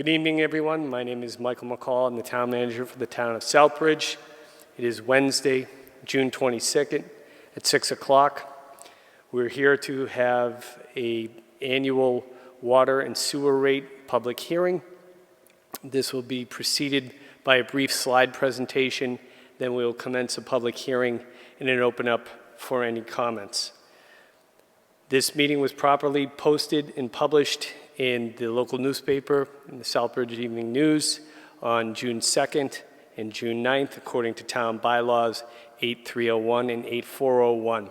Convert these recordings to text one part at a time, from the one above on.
Good evening, everyone. My name is Michael McCall. I'm the town manager for the town of Southbridge. It is Wednesday, June 22nd at 6 o'clock. We're here to have an annual water and sewer rate public hearing. This will be preceded by a brief slide presentation. Then we will commence a public hearing and then open up for any comments. This meeting was properly posted and published in the local newspaper, in the Southbridge Evening News, on June 2nd and June 9th, according to town bylaws 8301 and 8401.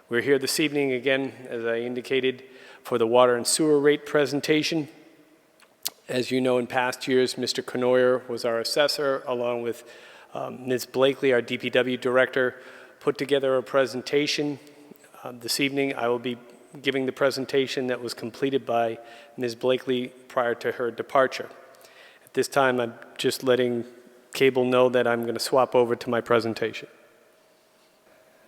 We're here this evening again, as I indicated, for the water and sewer rate presentation. As you know, in past years, Mr. Conoyer was our assessor, along with Ms. Blakely, our DPW director, put together a presentation. This evening, I will be giving the presentation that was completed by Ms. Blakely prior to her departure. At this time, I'm just letting cable know that I'm going to swap over to my presentation.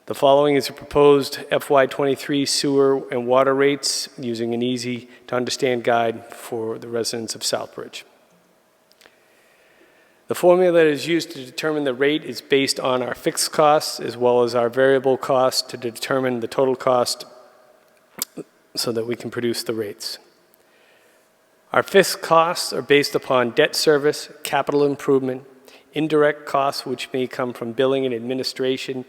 The following is a proposed FY23 sewer and water rates using an easy-to-understand guide for the residents of Southbridge. The formula that is used to determine the rate is based on our fixed costs as well as our variable costs to determine the total cost so that we can produce the rates. Our fixed costs are based upon debt service, capital improvement, indirect costs which may come from billing and administration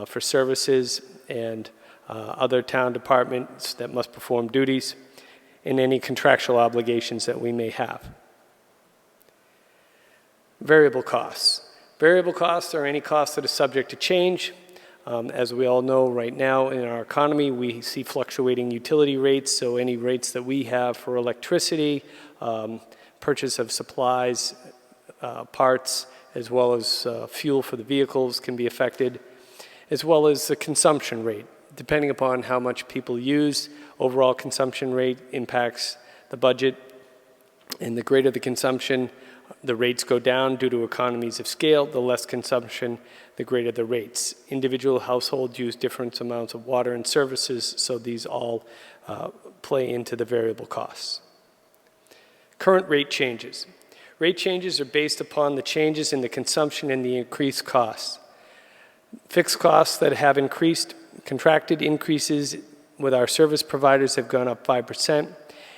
for services and other town departments that must perform duties, and any contractual obligations that we may have. Variable costs. Variable costs are any costs that are subject to change. As we all know right now in our economy, we see fluctuating utility rates, so any rates that we have for electricity, purchase of supplies, parts, as well as fuel for the vehicles can be affected, as well as the consumption rate. Depending upon how much people use, overall consumption rate impacts the budget, and the greater the consumption, the rates go down due to economies of scale. The less consumption, the greater the rates. Individual households use different amounts of water and services, so these all play into the variable costs. Current rate changes. Rate changes are based upon the changes in the consumption and the increased costs. Fixed costs that have increased, contracted increases with our service providers have gone up 5%.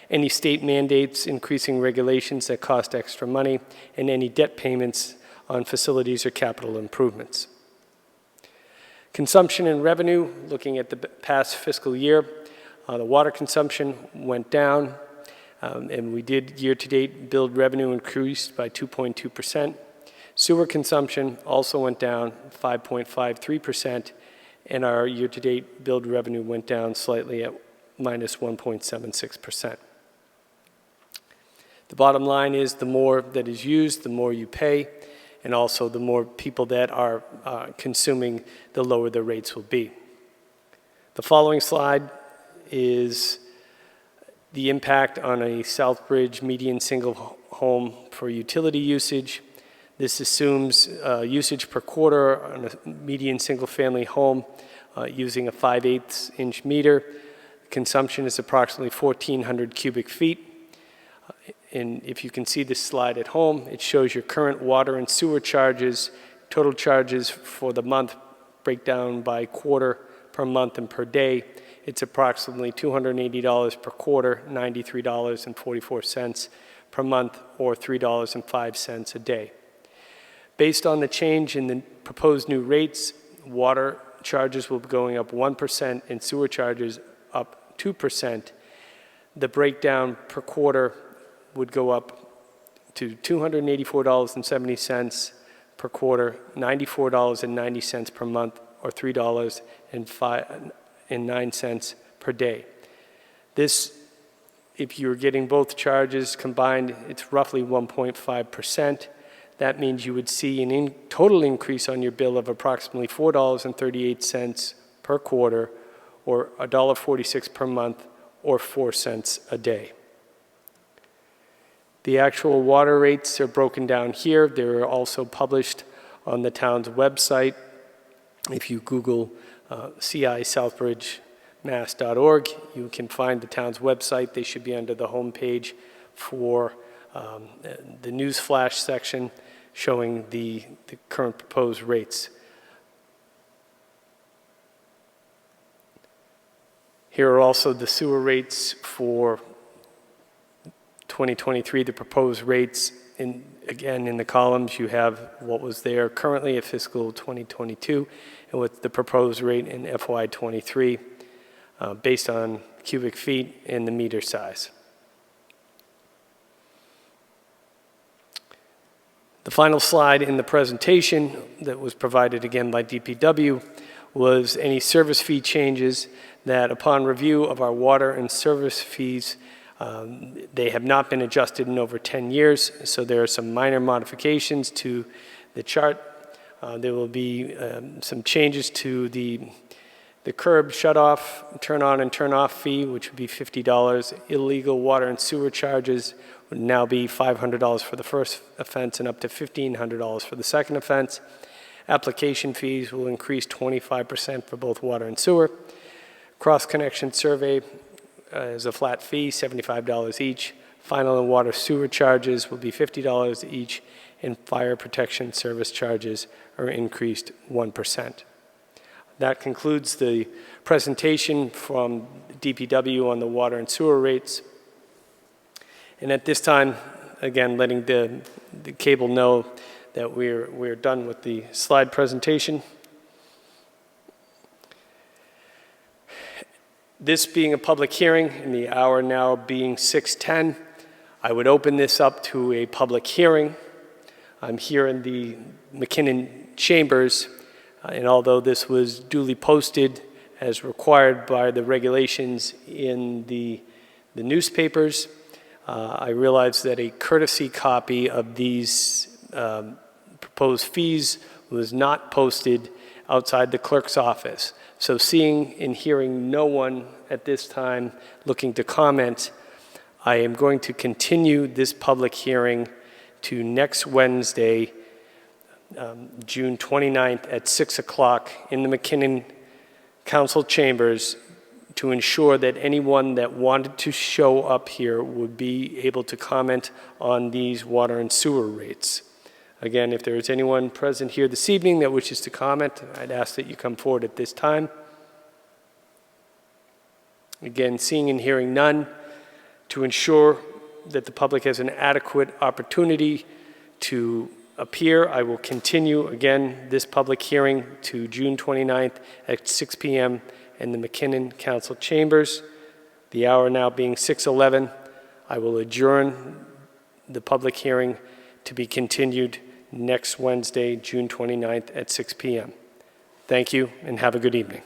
Any state mandates, increasing regulations that cost extra money, and any debt payments on facilities or capital improvements. Consumption and revenue, looking at the past fiscal year, the water consumption went down, and we did year-to-date billed revenue increased by 2.2%. Sewer consumption also went down 5.53%, and our year-to-date billed revenue went down slightly at minus 1.76%. The bottom line is the more that is used, the more you pay, and also the more people that are consuming, the lower the rates will be. The following slide is the impact on a Southbridge median single home for utility usage. This assumes usage per quarter on a median single family home using a 5/8 inch meter. Consumption is approximately 1,400 cubic feet. And if you can see this slide at home, it shows your current water and sewer charges, total charges for the month, breakdown by quarter, per month, and per day. It's approximately $280 per quarter, $93.44 per month, or $3.05 a day. Based on the change in the proposed new rates, water charges will be going up 1% and sewer charges up 2%. The breakdown per quarter would go up to $284.70 per quarter, $94.90 per month, or $3.09 per day. This, if you're getting both charges combined, it's roughly 1.5%. That means you would see an total increase on your bill of approximately $4.38 per quarter, or $1.46 per month, or 4 cents a day. The actual water rates are broken down here. They're also published on the town's website. If you Google ci.southbridgemass.org, you can find the town's website. They should be under the home page for the news flash section showing the current proposed rates. Here are also the sewer rates for 2023, the proposed rates. Again, in the columns, you have what was there currently at fiscal 2022 and what the proposed rate in FY23 based on cubic feet and the meter size. The final slide in the presentation that was provided again by DPW was any service fee changes that upon review of our water and service fees, they have not been adjusted in over 10 years, so there are some minor modifications to the chart. There will be some changes to the curb shutoff, turn on and turn off fee, which would be $50. Illegal water and sewer charges would now be $500 for the first offense and up to $1,500 for the second offense. Application fees will increase 25% for both water and sewer. Cross-connection survey is a flat fee, $75 each. Final and water sewer charges will be $50 each, and fire protection service charges are increased 1%. That concludes the presentation from DPW on the water and sewer rates. And at this time, again, letting the cable know that we're done with the slide presentation. This being a public hearing and the hour now being 6:10, I would open this up to a public hearing. I'm here in the McKinnon Chambers, and although this was duly posted as required by the regulations in the newspapers, I realize that a courtesy copy of these proposed fees was not posted outside the clerk's office. So seeing and hearing no one at this time looking to comment, I am going to continue this public hearing to next Wednesday, June 29th at 6 o'clock in the McKinnon Council Chambers to ensure that anyone that wanted to show up here would be able to comment on these water and sewer rates. Again, if there is anyone present here this evening that wishes to comment, I'd ask that you come forward at this time. Again, seeing and hearing none, to ensure that the public has an adequate opportunity to appear, I will continue again this public hearing to June 29th at 6 p.m. in the McKinnon Council Chambers. The hour now being 6:11, I will adjourn the public hearing to be continued next Wednesday, June 29th at 6 p.m. Thank you and have a good evening.